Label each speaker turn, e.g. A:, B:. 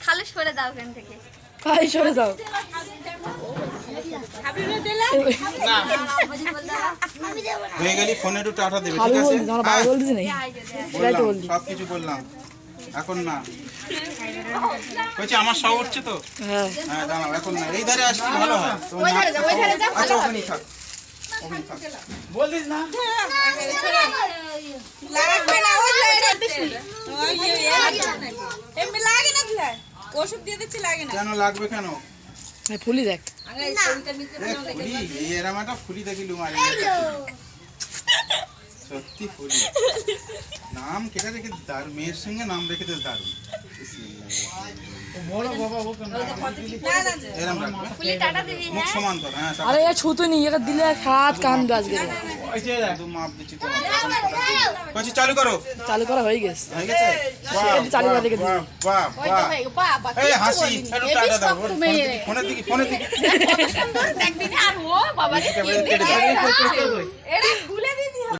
A: খালি সরে দাও এখান থেকে।
B: খালি সরে যাও।
C: হয়ে গেলি ফোনে একটু টাটা দেবে,
B: খালি
C: ঠিক আছে?
B: বলছি, আমরা বাবা বলছি নাকি? সেটাই তো বলছি।
C: সব কিছু বললাম, এখন না। বলছি আমার সব উঠছে তো?
B: হ্যাঁ।
C: হ্যাঁ দাঁড়াও, এখন না, এই ধারে আসলে ভালো হয়। আচ্ছা ওখানেই থাক, ওখানেই থাক। বলদিস না?
D: লাগবে না, ওই এমনি লাগে না দিলে ওষুধ দিয়ে দিচ্ছি, লাগে না।
C: কেন লাগবে কেন?
B: ফুলি দেখ।
C: ফুলি, এরম একটা ফুলি দেখিলু মারি। সত্যি ফুলি। নাম কেটে রেখে দারুণ, মেয়ের সঙ্গে নাম রেখে দে দারুণ। এরম রাখবে,
A: ফুলি টাটা দিবি।
C: মুখ
A: হ্যাঁ
C: সমান কর। হ্যাঁ
B: আরে এ ছুতো নি, একে দিলে হাত কানবে আজকে।
C: একদম মাপ দিচ্ছি তো। বলছি চালু করো।
B: চালু করা হয়ে গেছে।
C: হয়ে গেছে? বাহ,
B: চালু করে
C: বাহ,
B: রেখে দিবি।
C: বাহ, বাহ, বাহ। এই হাসি, একটু টাটা দাও। ফোনের দিকে, ফোনের দিকে।
D: দেখবি না আর ও বাবা রে
C: কেটে দাও।
D: এরা খুলে